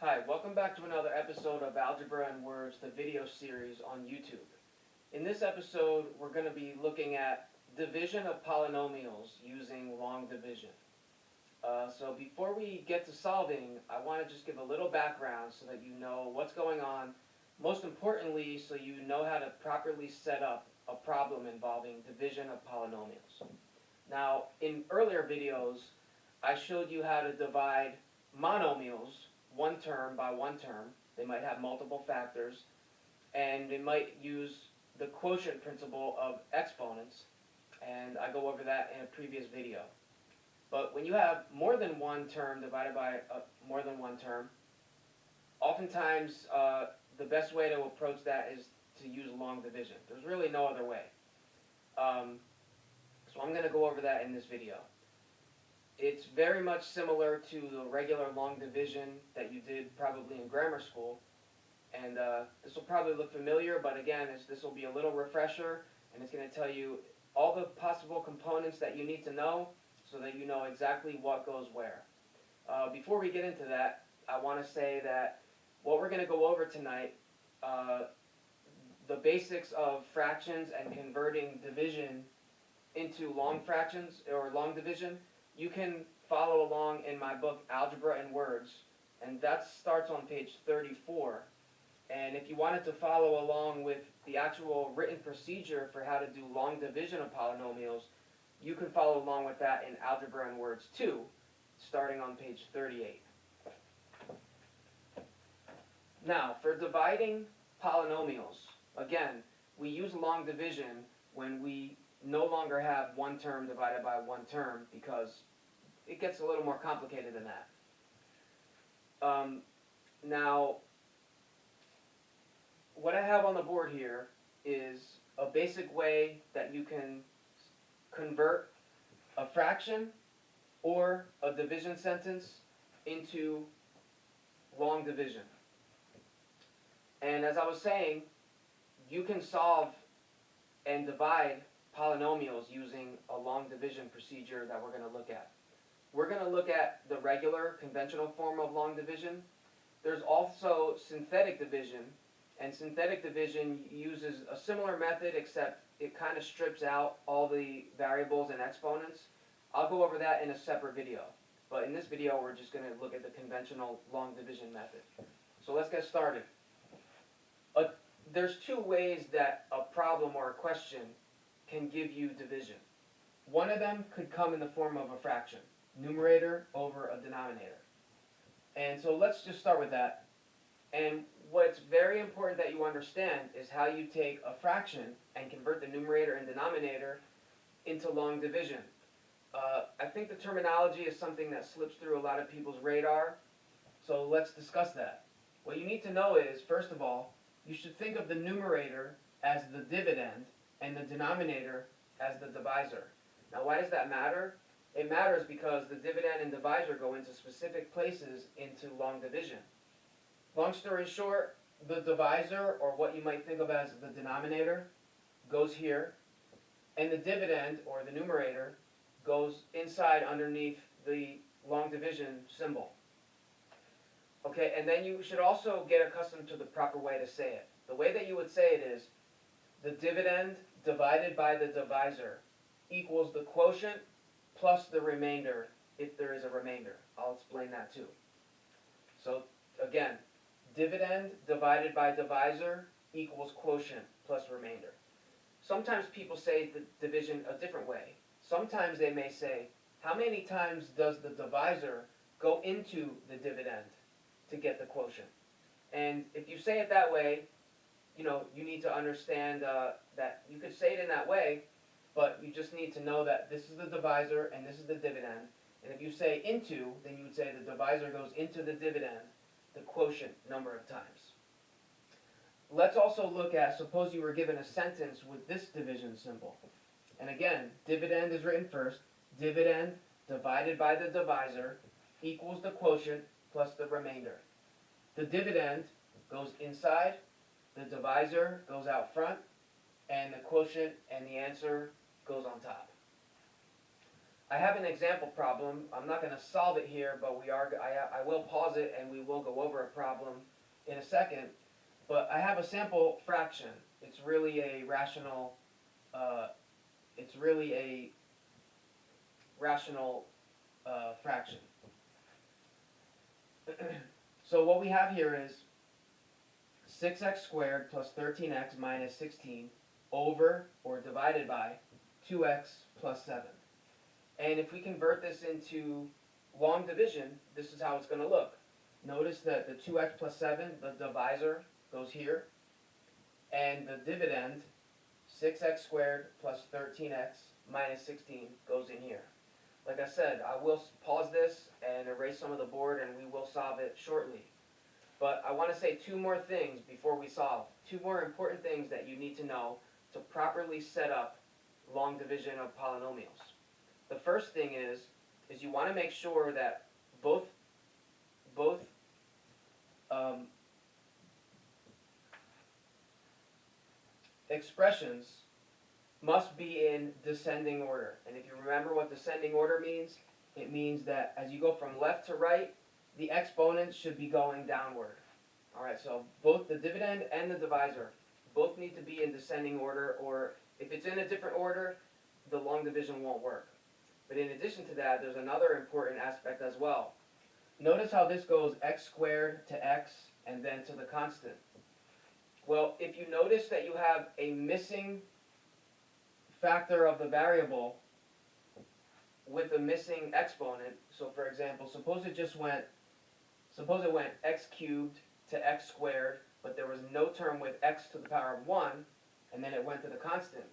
Hi, welcome back to another episode of Algebra and Words, the video series on YouTube. In this episode, we're going to be looking at division of polynomials using long division. So before we get to solving, I want to just give a little background so that you know what's going on. Most importantly, so you know how to properly set up a problem involving division of polynomials. Now, in earlier videos, I showed you how to divide monomials, one term by one term. They might have multiple factors, and they might use the quotient principle of exponents, and I go over that in a previous video. But when you have more than one term divided by more than one term, oftentimes the best way to approach that is to use long division. There's really no other way. So I'm going to go over that in this video. It's very much similar to the regular long division that you did probably in grammar school. And this will probably look familiar, but again, this will be a little refresher, and it's going to tell you all the possible components that you need to know so that you know exactly what goes where. Before we get into that, I want to say that what we're going to go over tonight, the basics of fractions and converting division into long fractions or long division, you can follow along in my book, Algebra and Words, and that starts on page 34. And if you wanted to follow along with the actual written procedure for how to do long division of polynomials, you can follow along with that in Algebra and Words 2, starting on page 38. Now, for dividing polynomials, again, we use long division when we no longer have one term divided by one term, because it gets a little more complicated than that. Now, what I have on the board here is a basic way that you can convert a fraction or a division sentence into long division. And as I was saying, you can solve and divide polynomials using a long division procedure that we're going to look at. We're going to look at the regular conventional form of long division. There's also synthetic division, and synthetic division uses a similar method, except it kind of strips out all the variables and exponents. I'll go over that in a separate video, but in this video we're just going to look at the conventional long division method. So let's get started. There's two ways that a problem or a question can give you division. One of them could come in the form of a fraction, numerator over a denominator. And so let's just start with that. And what's very important that you understand is how you take a fraction and convert the numerator and denominator into long division. I think the terminology is something that slips through a lot of people's radar, so let's discuss that. What you need to know is, first of all, you should think of the numerator as the dividend and the denominator as the divisor. Now, why does that matter? It matters because the dividend and divisor go into specific places into long division. Long story short, the divisor, or what you might think of as the denominator, goes here, and the dividend, or the numerator, goes inside underneath the long division symbol. Okay, and then you should also get accustomed to the proper way to say it. The way that you would say it is, the dividend divided by the divisor equals the quotient plus the remainder, if there is a remainder. I'll explain that too. So again, dividend divided by divisor equals quotient plus remainder. Sometimes people say the division a different way. Sometimes they may say, how many times does the divisor go into the dividend to get the quotient? And if you say it that way, you need to understand that you could say it in that way, but you just need to know that this is the divisor and this is the dividend. And if you say into, then you would say the divisor goes into the dividend, the quotient number of times. Let's also look at, suppose you were given a sentence with this division symbol. And again, dividend is written first. Dividend divided by the divisor equals the quotient plus the remainder. The dividend goes inside, the divisor goes out front, and the quotient and the answer goes on top. I have an example problem. I'm not going to solve it here, but I will pause it and we will go over a problem in a second. But I have a sample fraction. It's really a rational. Fraction. So what we have here is 6x squared plus 13x minus 16 over or divided by 2x plus 7. And if we convert this into long division, this is how it's going to look. Notice that the 2x plus 7, the divisor, goes here. And the dividend, 6x squared plus 13x minus 16, goes in here. Like I said, I will pause this and erase some of the board and we will solve it shortly. But I want to say two more things before we solve. Two more important things that you need to know to properly set up long division of polynomials. The first thing is you want to make sure that both expressions must be in descending order. And if you remember what descending order means, it means that as you go from left to right, the exponents should be going downward. All right, so both the dividend and the divisor both need to be in descending order, or if it's in a different order, the long division won't work. But in addition to that, there's another important aspect as well. Notice how this goes x squared to x and then to the constant. Well, if you notice that you have a missing factor of the variable with a missing exponent, so for example, suppose it went x cubed to x squared, but there was no term with x to the power of 1, and then it went to the constant,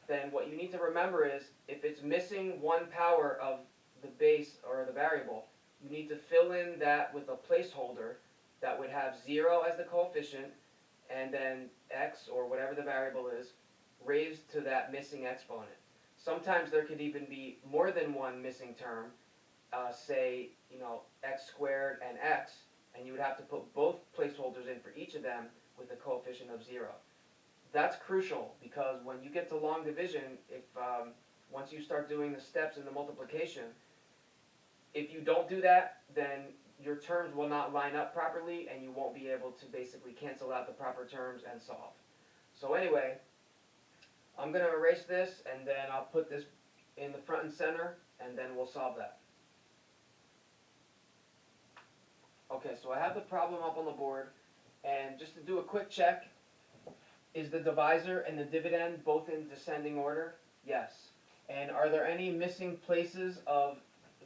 then what you need to remember is, if it's missing one power of the base or the variable, you need to fill in that with a placeholder that would have 0 as the coefficient, and then x, or whatever the variable is, raised to that missing exponent. Sometimes there could even be more than one missing term, say, x squared and x, and you would have to put both placeholders in for each of them with a coefficient of 0. That's crucial, because when you get to long division, once you start doing the steps in the multiplication, if you don't do that, then your terms will not line up properly, and you won't be able to basically cancel out the proper terms and solve. So anyway, I'm going to erase this, and then I'll put this in the front and center, and then we'll solve that. Okay, so I have the problem up on the board, and just to do a quick check, is the divisor and the dividend both in descending order? Yes. And are there any missing places of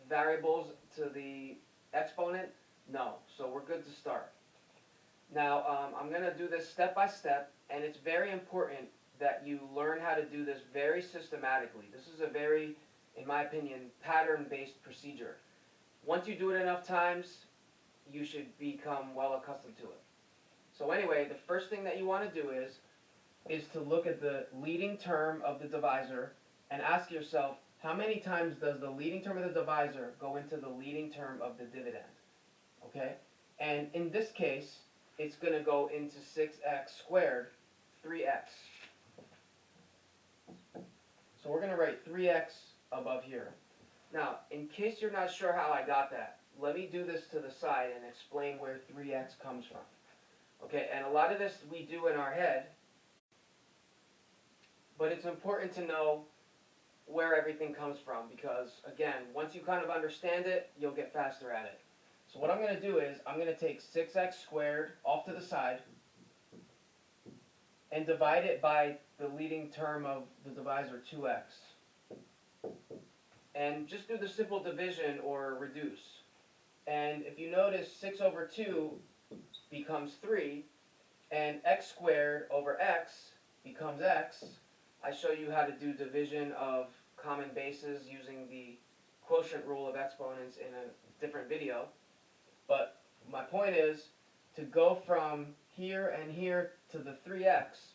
variables to the exponent? No. So we're good to start. Now, I'm going to do this step by step, and it's very important that you learn how to do this very systematically. This is a very, in my opinion, pattern-based procedure. Once you do it enough times, you should become well accustomed to it. So anyway, the first thing that you want to do is to look at the leading term of the divisor and ask yourself, how many times does the leading term of the divisor go into the leading term of the dividend? Okay? And in this case, it's going to go into 6x squared, 3x. So we're going to write 3x above here. Now, in case you're not sure how I got that, let me do this to the side and explain where 3x comes from. Okay, and a lot of this we do in our head, but it's important to know where everything comes from, because, again, once you kind of understand it, you'll get faster at it. So what I'm going to do is, I'm going to take 6x squared off to the side and divide it by the leading term of the divisor, 2x. And just do the simple division or reduce. And if you notice, 6 over 2 becomes 3, and x squared over x becomes x. I show you how to do division of common bases using the quotient rule of exponents in a different video. But my point is, to go from here and here to the 3x,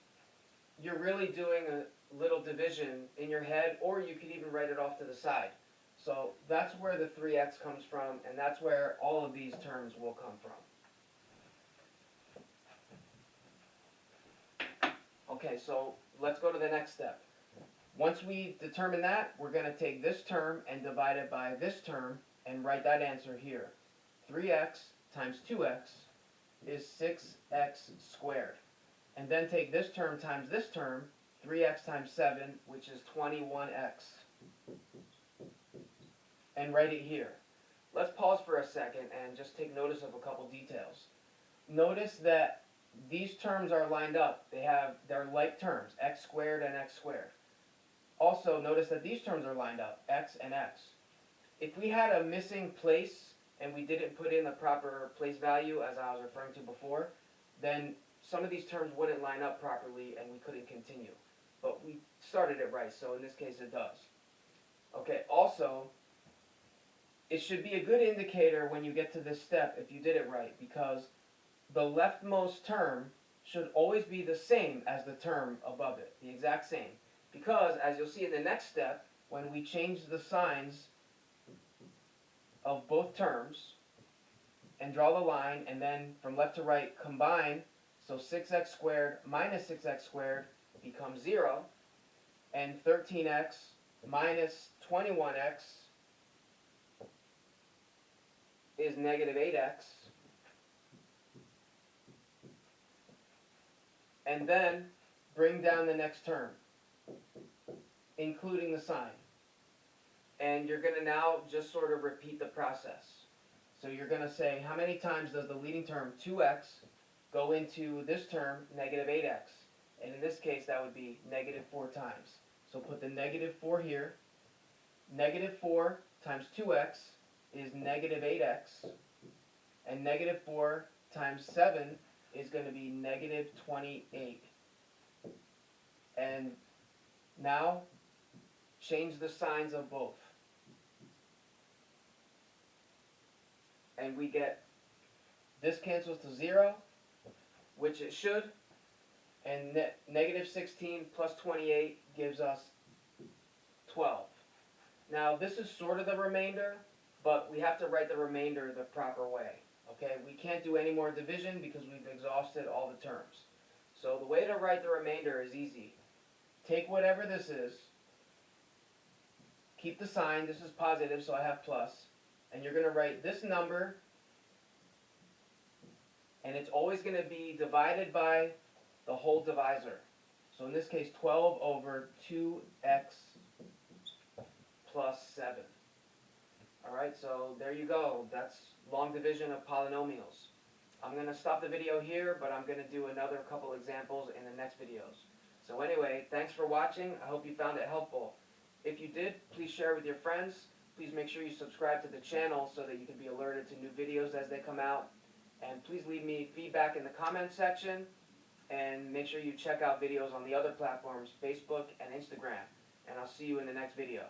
you're really doing a little division in your head, or you could even write it off to the side. So that's where the 3x comes from, and that's where all of these terms will come from. Okay, so let's go to the next step. Once we determine that, we're going to take this term and divide it by this term and write that answer here. 3x times 2x is 6x squared. And then take this term times this term, 3x times 7, which is 21x. And write it here. Let's pause for a second and just take notice of a couple details. Notice that these terms are lined up. They're like terms, x squared and x squared. Also, notice that these terms are lined up, x and x. If we had a missing place and we didn't put in the proper place value, as I was referring to before, then some of these terms wouldn't line up properly and we couldn't continue. But we started it right, so in this case it does. Okay, also, it should be a good indicator when you get to this step if you did it right, because the leftmost term should always be the same as the term above it, the exact same. Because, as you'll see in the next step, when we change the signs of both terms and draw the line, and then from left to right combine, so 6x squared minus 6x squared becomes 0, and 13x minus 21x is negative 8x, and then bring down the next term, including the sign. And you're going to now just sort of repeat the process. So you're going to say, how many times does the leading term 2x go into this term, negative 8x? And in this case, that would be negative 4 times. So put the negative 4 here. Negative 4 times 2x is negative 8x. And negative 4 times 7 is going to be negative 28. And now, change the signs of both. And we get, this cancels to 0, which it should, and negative 16 plus 28 gives us 12. Now, this is sort of the remainder, but we have to write the remainder the proper way. Okay, we can't do any more division because we've exhausted all the terms. So the way to write the remainder is easy. Take whatever this is, keep the sign, this is positive, so I have plus, and you're going to write this number, and it's always going to be divided by the whole divisor. So in this case, 12 over 2x plus 7. Alright, so there you go. That's long division of polynomials. I'm going to stop the video here, but I'm going to do another couple examples in the next videos. So anyway, thanks for watching. I hope you found it helpful. If you did, please share with your friends. Please make sure you subscribe to the channel so that you can be alerted to new videos as they come out. And please leave me feedback in the comment section. And make sure you check out videos on the other platforms, Facebook and Instagram. And I'll see you in the next video.